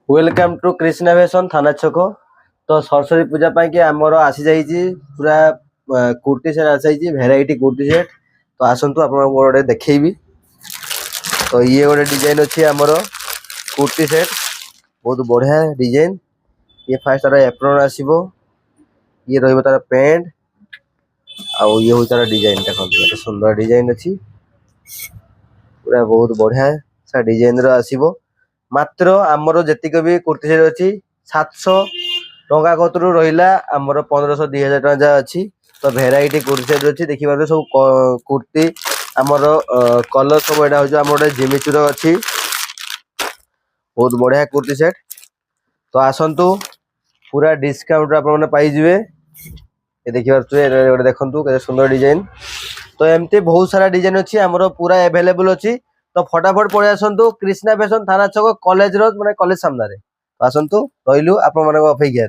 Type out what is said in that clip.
Welcome to Krishna fashion थाना छक। तो सरस्वती पूजा कि आमर आसी जाइए पूरा कुर्ती सेट आसी भेराइटी कुर्ती सेट। तो आसतु आप गोटे देखी। तो ये गोटे डिजाइन अच्छी आमर कुर्ती सेट बहुत बढ़िया डिजाइन। ये फास्ट तार एप्रोन आसो, ये रही तार पैंट आउ ये हूँ तार डिजाइन। देखो सुंदर डिजाइन अच्छी पूरा बहुत बढ़िया सा डिजाइन आसो। मात्र आमर जी भी कुर्ती सेट अच्छी 700 टंका कतरू रहा आमर 1500 2000 टका जहाँ अच्छी। तो भेराइटी कुर्ती सेट अच्छी देखिए सब कुर्ती आमर कलर सब यहाँ हूँ आम गोटे जिमिचुर अच्छी बहुत बढ़िया कुर्ती सेट। तो आसतु पूरा डिस्काउंट आप पाइबे। ये देखिए गोटे देखु के सुंदर डिजाइन। तो एमती बहुत सारा डिजाइन अच्छी आमर पूरा एभेलेबल अच्छी। तो फटाफट पड़े आसतु कृष्णा फैशन थाना छक कॉलेज माने कॉलेज सामने। आसतु रही आप अपेक्षा।